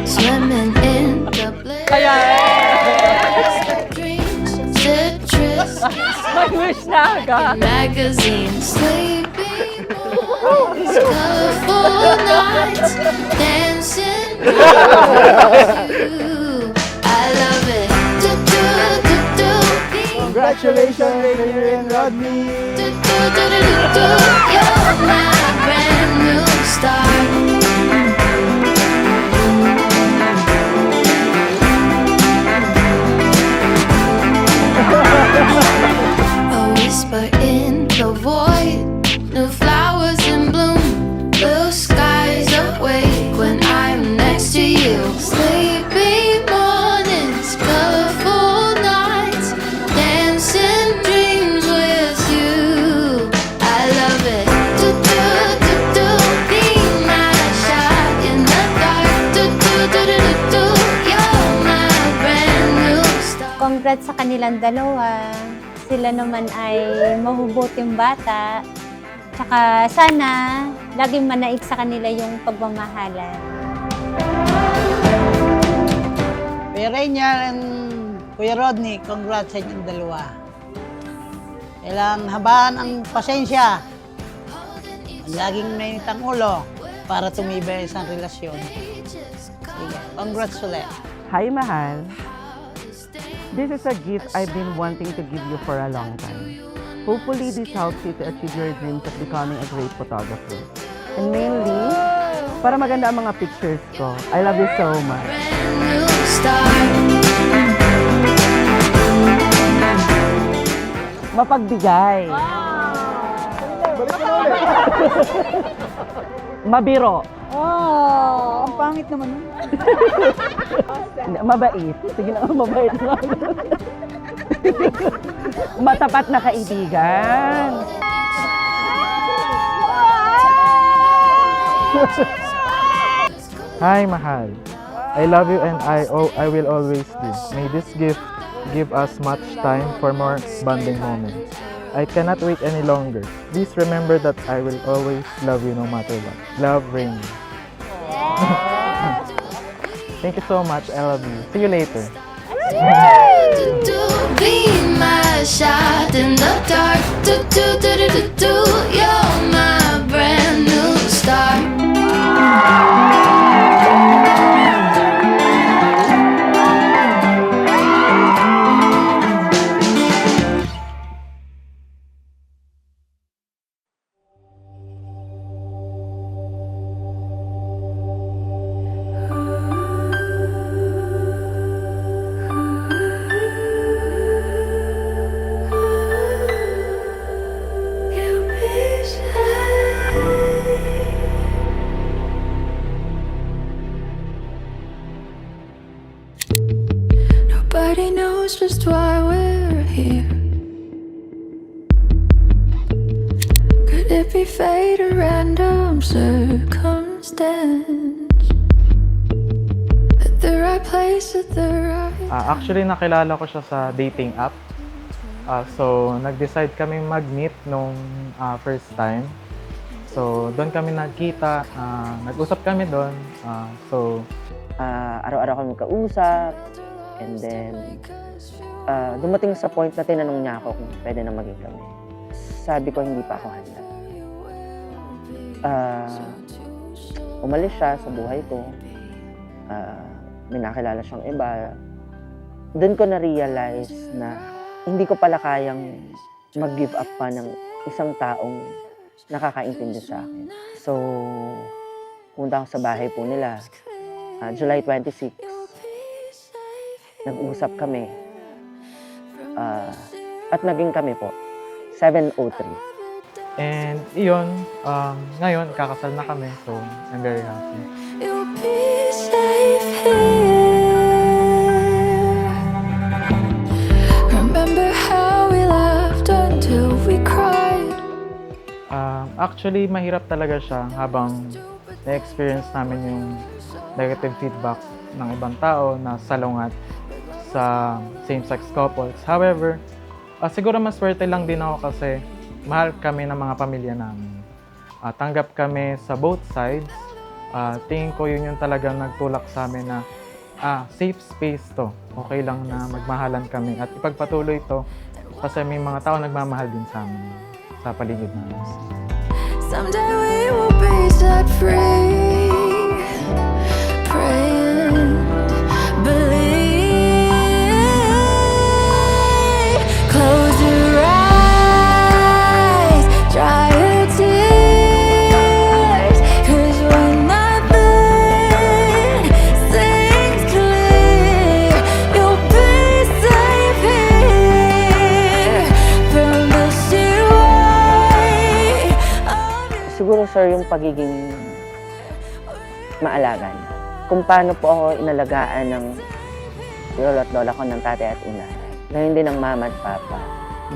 Swimming in the bliss. Dreams, citrus. Mag-wish na agad. Magazines, sleeping mornings, colorful nights, dancing with you. I love it. Do do do do. Congratulations, Rainier and Rodney! Do do do do do do. You're my brand new start. A whisper in the void, new flowers in bloom, blue skies awake when I'm next to you. Sleepy mornings, colorful nights, dancing dreams with you. I love it. Do do do do, be my shot in the dark. Do do do do do do, you're my brand new star. Congrats sa kanilang dalawa. Sila naman ay mahubuting bata. Tsaka sana laging manaig sa kanila yung pagmamahalan. Kuya Rainier and Kuya Rodney, congrats sa inyong dalawa. Kailangan habaan ang pasensya. Laging mainit ang ulo para tumibay ang isang relasyon. Sige, congrats ulit. Hi, Mahal. This is a gift I've been wanting to give you for a long time. Hopefully, this helps you to achieve your dreams of becoming a great photographer. And mainly, para maganda ang mga pictures ko. I love you so much. Brand new start. Mapagbigay. Mabiro. Oh, ang pangit naman nun. Mabait. Sige na, mabait na. Matapat na kaibigan. Hi, Mahal. I love you and I will always do. May this gift give us much time for more bonding moments. I cannot wait any longer. Please remember that I will always love you no matter what. Love, Rainier. Thank you so much. I love you. See you later. Do do, be my shot in the dark. Do do do do do do, you're my brand new start. Nobody knows just why we're here. Could it be fate or random circumstance? At the right place at the right Actually, nakilala ko siya sa dating app. So, nag-decide kami mag-meet nung first time. So, doon kami nagkita. Nag-usap kami doon. Araw-araw kami kausap. And then, dumating sa point na tinanong niya ako kung pwede na maging kami. Sabi ko, hindi pa ako handa. Umalis siya sa buhay ko. May nakilala siyang iba. Doon ko na-realize na hindi ko pala kayang mag-give up pa ng isang taong nakakaintindi sa akin. So, punta ako sa bahay po nila. July 26. Nag-usap kami. At naging kami po. 7:03. And iyon, ngayon, kakasal na kami. So, I'm very happy. you'll be safe here. Remember how we laughed until we cried. Actually, mahirap talaga siya habang na-experience namin yung negative feedback ng ibang tao na salungat sa same-sex couples. However, siguro mas swerte lang din ako kasi mahal kami ng mga pamilya namin. Tanggap kami sa both sides Tingin ko yun yung talagang nagtulak sa amin na safe space to. Okay lang na magmahalan kami at ipagpatuloy to kasi may mga tao nagmamahal din sa amin sa paligid namin. Someday we will be set free. Pray and believe. Close your eyes, dry your tears. 'Cause when nothing seems clear, you'll be safe here from the sheer weight of your Siguro, sir, yung pagiging maalaga niya. Kung paano po ako inalagaan ng lolo at lola ko, ng tatay at ina. Ganun din ng mama at papa.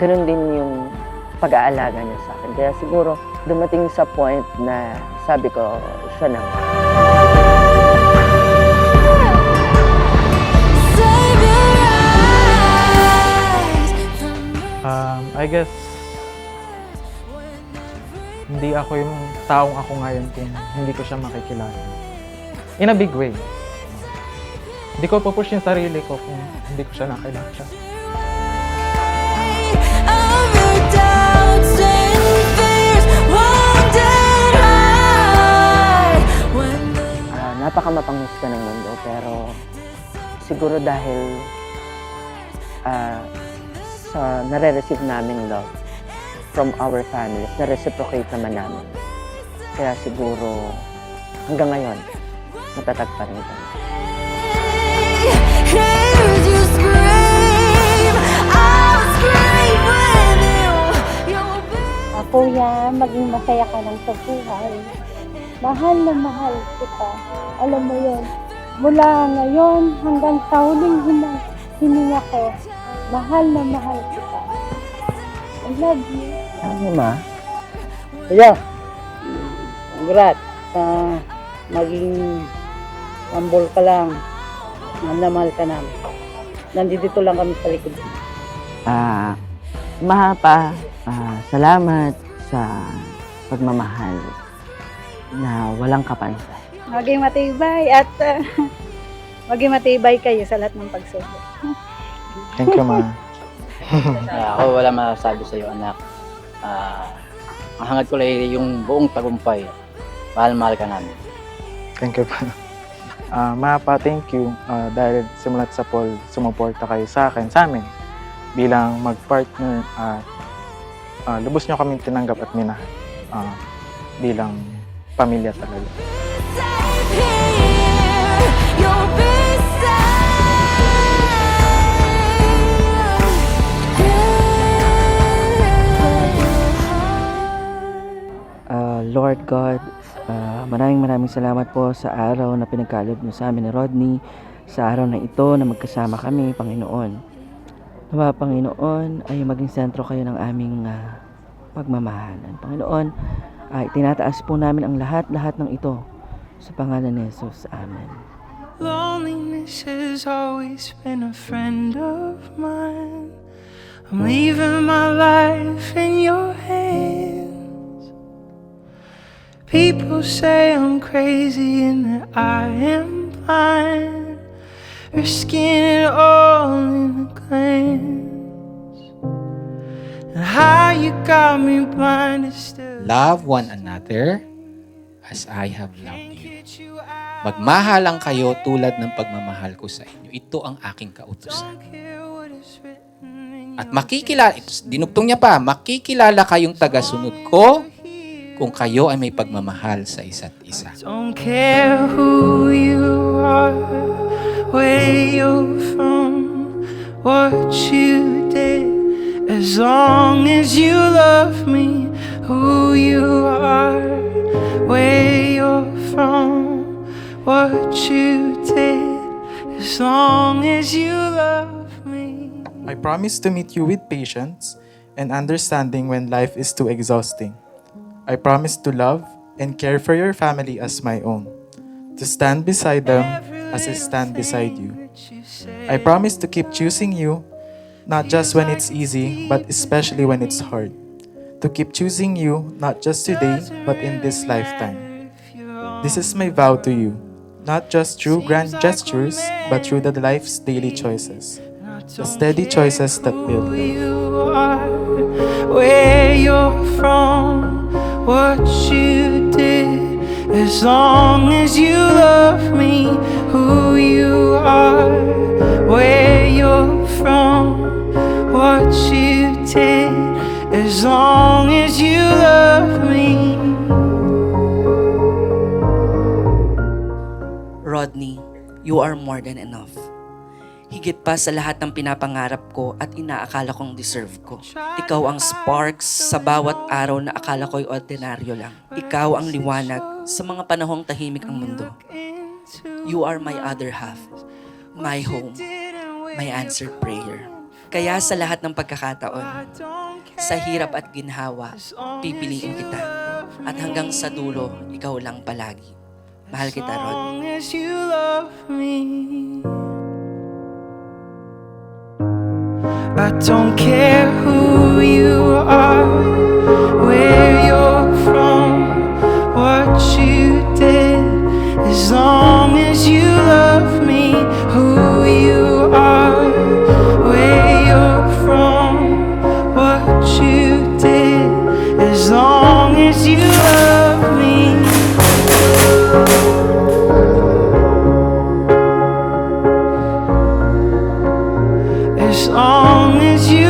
Ganun din yung pag-aalaga niya sa akin. Kaya siguro, dumating sa point na sabi ko, siya na. Save your eyes from I guess, hindi ako yung taong ako ngayon kung hindi ko siya makikilala. In a big way. Hindi ko pupush yung sarili ko kung hindi ko siya nakilala. of your doubts and fears. Wondered high when the Napaka-mapanghusga ng mundo, pero siguro dahil sa nare-receive namin love from our families, na-reciprocate naman namin. Kaya siguro hanggang ngayon, matatag pa rin kami. hears you scream, I'll scream with you. You'll be Kuya, maging masaya ka lang sa buhay. Mahal na mahal kita. Alam mo yun, mula ngayon hanggang sa huling hininga ko, mahal na mahal kita. I love you. Ano, ma? Kuya, congrats. Maging humble ka lang. Mahal na mahal ka namin. Nandito lang kami sa likod. Ma, pa, salamat sa pagmamahal na walang kapansin. Maging matibay at maging matibay kayo sa lahat ng pagsubok. Thank you, ma. Ako wala masasabi sa iyo, anak. Ang hangad ko lang yung buong tagumpay. Mahal-mahal ka namin. Thank you pa. Ma, pa, thank you. Dahil simulat sa Paul, sumuporta kayo sa akin, sa amin. Bilang mag-partner at lubos nyo kaming tinanggap at minahal. Bilang pamilya talaga. safe here. You'll be Lord God, maraming salamat po sa araw na pinagkaloob niyo sa amin ni Rodney, sa araw na ito na magkasama kami, Panginoon. Nawa, Panginoon, ay maging sentro kayo ng aming pagmamahalan. Panginoon, ay tinataas po namin ang lahat ng ito sa pangalan ni Jesus. Amen. Loneliness has always been a friend of mine. I'm leaving my life in your hands. People say I'm crazy and that I am blind, risking it all in a glance. And how you got me blind is still. Love one another as I have loved you. Magmahalang kayo tulad ng pagmamahal ko sa inyo. Ito ang aking kautusan. At makikilala, dinugtong niya pa, makikilala kayong tagasunod ko kung kayo ay may pagmamahal sa isa't isa. Don't care who you are, where you're from, what you did, as long as you love me. Who you are, where you're from, what you did, as long as you love me. I promise to meet you with patience and understanding when life is too exhausting. I promise to love and care for your family as my own, to stand beside them as I stand beside you. I promise to keep choosing you, not just when it's easy, but especially when it's hard. To keep choosing you, not just today, but in this lifetime. This is my vow to you, not just through grand gestures, but through the life's daily choices, the steady choices that build Who life. you are, where you're from, what you did, as long as you love me. Who you are, where you're from, what you did, as long as you love me. Rodney, you are more than enough. Higit pa sa lahat ng pinapangarap ko at inaakala kong deserve ko. Ikaw ang sparks sa bawat araw na akala ko'y ordinaryo lang. Ikaw ang liwanag sa mga panahong tahimik ang mundo. You are my other half, my home, my answered prayer. Kaya sa lahat ng pagkakataon, sa hirap at ginhawa, pipiliin kita. At hanggang sa dulo, ikaw lang palagi. Mahal kita, Rod. As long as you love me, I don't care who you are, where you're from, what you did, as long as you love me. Who you are, where you're from, what you did, as long as you love me. As long as you